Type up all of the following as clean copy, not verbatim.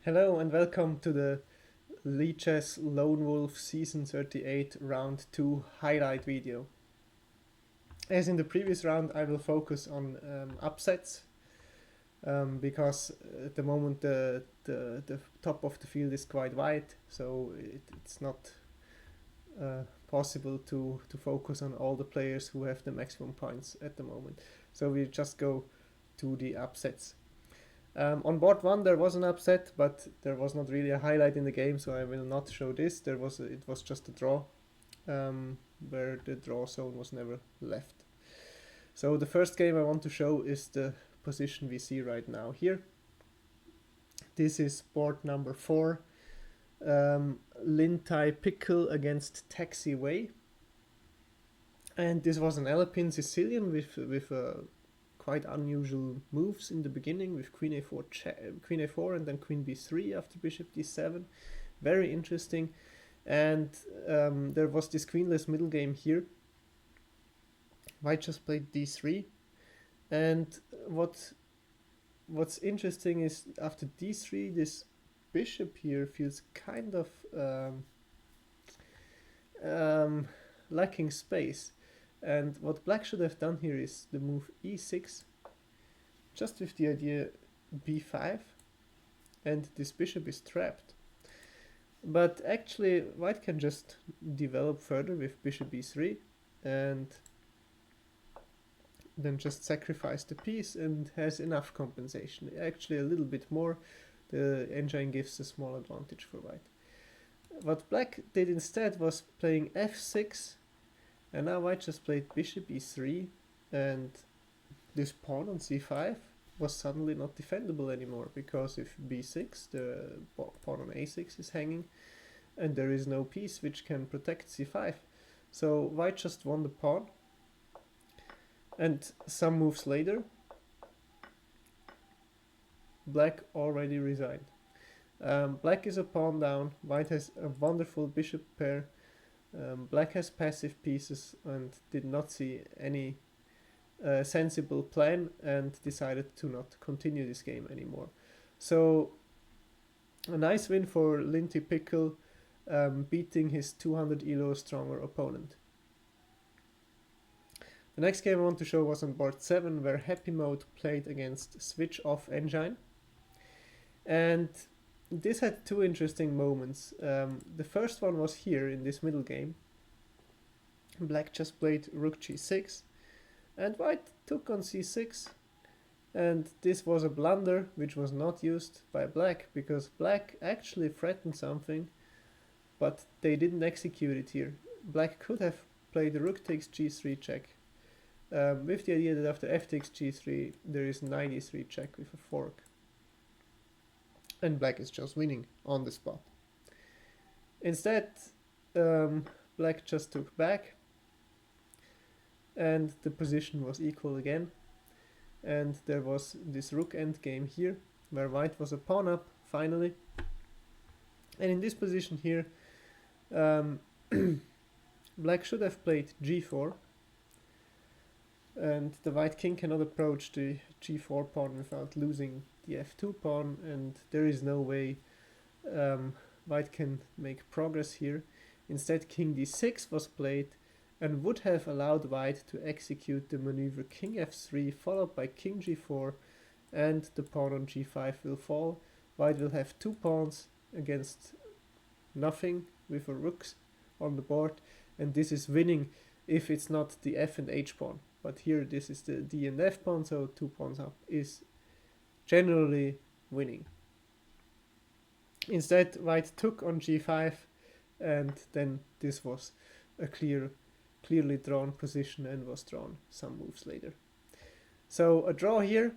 Hello and welcome to the Lichess Lonewolf Season 38 Round 2 highlight video. As in the previous round, I will focus on upsets because at the moment the top of the field is quite wide, so it's not possible to focus on all the players who have the maximum points at the moment. So we just go to the upsets. On board one there was an upset, but there was not really a highlight in the game, so I will not show this. It was just a draw, where the draw zone was never left. So the first game I want to show is the position we see right now here. This is board number 4. Lintai Pickle against Taxi Way. And this was an Alpine Sicilian with quite unusual moves in the beginning with Queen A4 and then Queen B3 after Bishop D7. Very interesting. And there was this queenless middle game here. White just played D3. And what's interesting is after D3, this bishop here feels kind of lacking space. And what black should have done here is the move E6, just with the idea B5, and this bishop is trapped. But actually white can just develop further with bishop E3 and then just sacrifice the piece and has enough compensation. Actually a little bit more. The engine gives a small advantage for white. What black did instead was playing F6, and now white just played bishop E3, and this pawn on C5 was suddenly not defendable anymore, because if B6, the pawn on A6 is hanging, and there is no piece which can protect C5. So white just won the pawn, and some moves later, black already resigned. Black is a pawn down, white has a wonderful bishop pair. Black has passive pieces and did not see any sensible plan and decided to not continue this game anymore. So a nice win for Linty Pickle, beating his 200 elo stronger opponent. The next game I want to show was on board 7, where Happy Mode played against Switch Off Engine. And this had two interesting moments. The first one was here in this middle game. Black just played rook g6 and white took on c6, and this was a blunder which was not used by black, because black actually threatened something but they didn't execute it here. Black could have played rook takes g3 check, with the idea that after f takes g3 there is knight e3 check with a fork, and black is just winning on the spot. Instead, black just took back, and the position was equal again, and there was this rook endgame here, where white was a pawn up finally. And in this position here, black should have played g4, and the white king cannot approach the g4 pawn without losing the f2 pawn, and there is no way white can make progress here. Instead, king d6 was played and would have allowed white to execute the maneuver king f3 followed by king g4, and the pawn on g5 will fall. White will have two pawns against nothing with a rooks on the board, and this is winning if it's not the f and h pawn. But here this is the d and f pawn, so 2 pawns up is generally winning. Instead, white took on g5, and then this was a clearly drawn position and was drawn some moves later. So a draw here.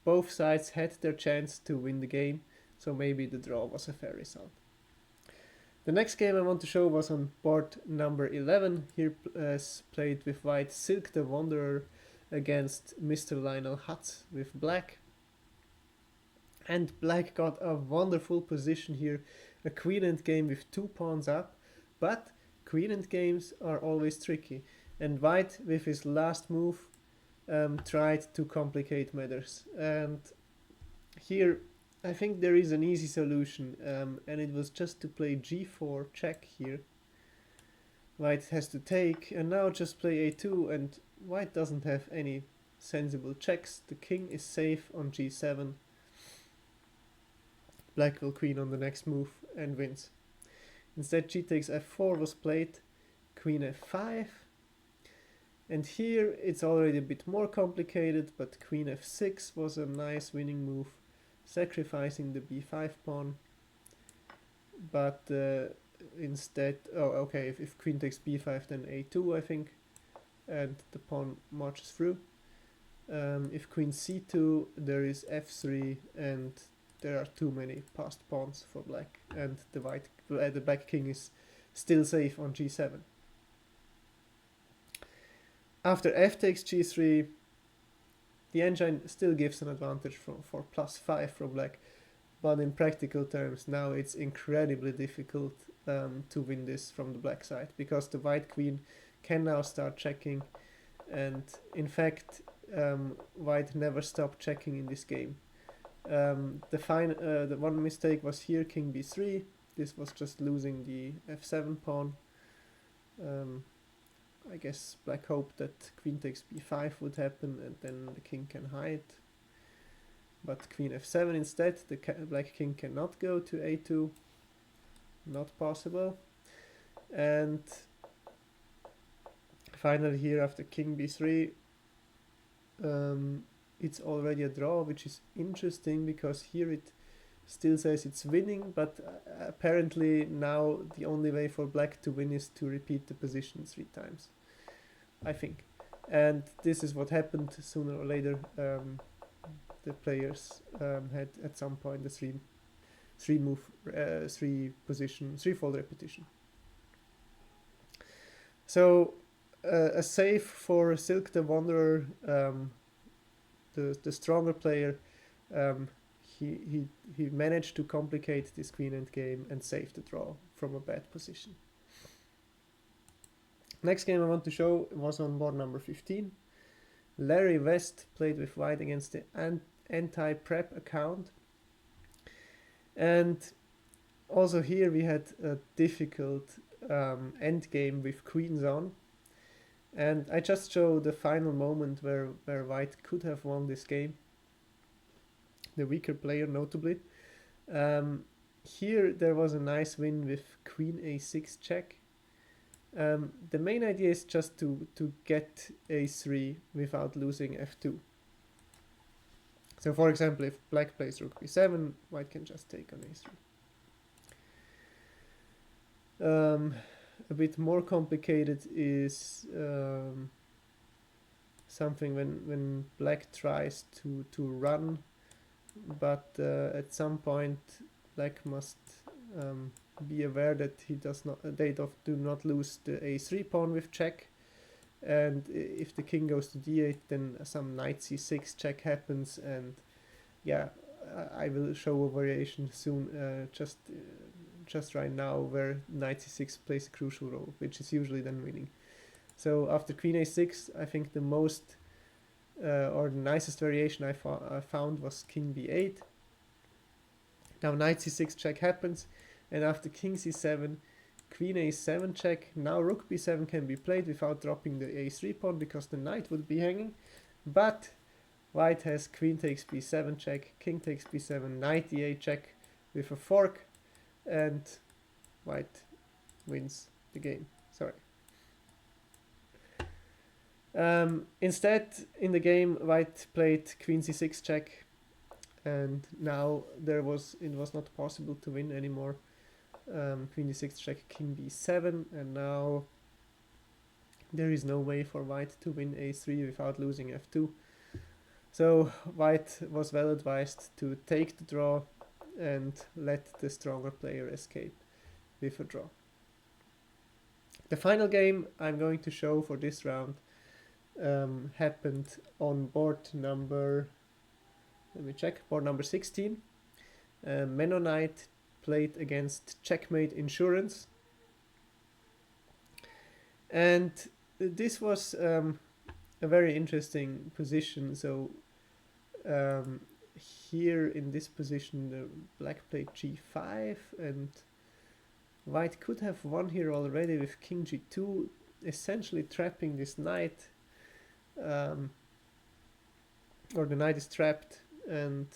Both sides had their chance to win the game, so maybe the draw was a fair result. The next game I want to show was on board number 11. Here played with white Silk the Wanderer against Mr. Lionel Hutz with black. And black got a wonderful position here, a queen endgame with 2 pawns up, but queen endgames are always tricky, and white with his last move tried to complicate matters. And here I think there is an easy solution, and it was just to play g4 check here. White has to take, and now just play a2, and white doesn't have any sensible checks. The king is safe on g7. Black will queen on the next move and wins. Instead, g takes f4 was played, queen f5. And here it's already a bit more complicated, but queen f6 was a nice winning move, sacrificing the b5 pawn. But instead, oh okay, if queen takes b5 then a2 I think, and the pawn marches through. If queen c2 there is f3, and there are too many passed pawns for black, and the black king is still safe on g7. After f takes g3, the engine still gives an advantage for +5 for black, but in practical terms now it's incredibly difficult to win this from the black side, because the white queen can now start checking, and in fact white never stopped checking in this game. The one mistake was here, king b3. This was just losing the f7 pawn. I guess black hoped that queen takes b5 would happen, and then the king can hide. But queen f7 instead, the black king cannot go to a2. Not possible. And finally here, after king b3, it's already a draw, which is interesting because here it still says it's winning, but apparently now the only way for black to win is to repeat the position 3 times, I think. And this is what happened sooner or later. The players had at some point a three-fold repetition. So a save for Silk the Wanderer, the stronger player. He managed to complicate this queen endgame and save the draw from a bad position. Next game I want to show was on board number 15. Larry West played with white against the anti-prep account. And also here we had a difficult endgame with queens on. And I just show the final moment where white could have won this game. The weaker player, notably. Here there was a nice win with queen a6 check. The main idea is just to get a3 without losing f2. So for example, if black plays rook b7, white can just take on a3. A bit more complicated is something when black tries to run, but at some point black must be aware that they do not lose the a3 pawn with check, and if the king goes to d8 then some knight c6 check happens, and yeah, I will show a variation soon, just right now, where knight c6 plays a crucial role, which is usually then winning. So after queen a6, I think the most or the nicest variation I found was king b8. Now knight c6 check happens, and after king c7, queen a7 check. Now rook b7 can be played without dropping the a3 pawn because the knight would be hanging, but white has queen takes b7 check, king takes b7, knight e8 check with a fork, and white wins the game. Sorry. Instead, in the game, white played queen c6 check, and now it was not possible to win anymore. Queen d6 check, king b7, and now there is no way for white to win a3 without losing f2. So white was well advised to take the draw and let the stronger player escape with a draw. The final game I'm going to show for this round happened on board number, board number 16. Mennonite played against Checkmate Insurance, and this was a very interesting position. So here in this position the black played g5, and white could have won here already with king g2, essentially trapping this knight, or the knight is trapped and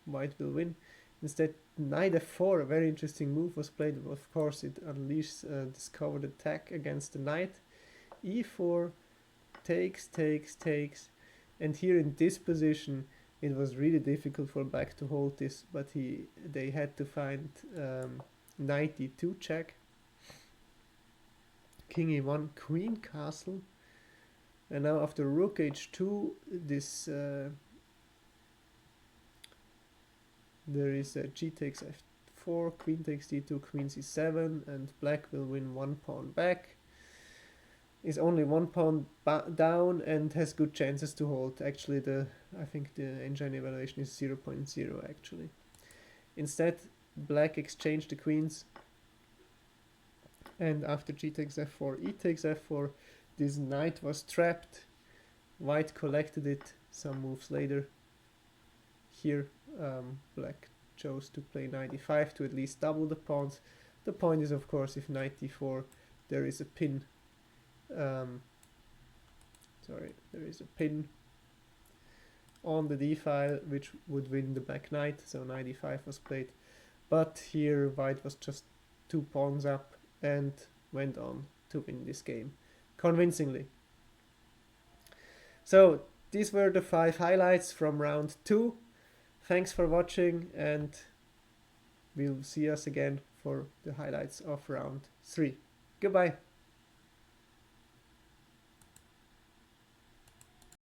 white will win. Instead, knight f4, a very interesting move, was played. Of course, it unleashes a discovered attack against the knight. e4, takes, and here in this position it was really difficult for black to hold this, but they had to find knight e2 check, king e1, queen castle, and now after rook h2 this there is a g takes f4, queen takes d2, queen c7, and black will win one pawn back. Is only one pawn down and has good chances to hold. Actually, I think the engine evaluation is 0.0 actually. Instead, black exchanged the queens, and after g takes f4, e takes f4, this knight was trapped. White collected it some moves later. Here, black chose to play knight e5 to at least double the pawns. The point is, of course, if knight d4, there is a pin. There is a pin on the d file which would win the black knight, so knight e5 was played, but here white was just 2 pawns up and went on to win this game convincingly. So these were the 5 highlights from round 2. Thanks for watching, and we'll see us again for the highlights of round 3. Goodbye.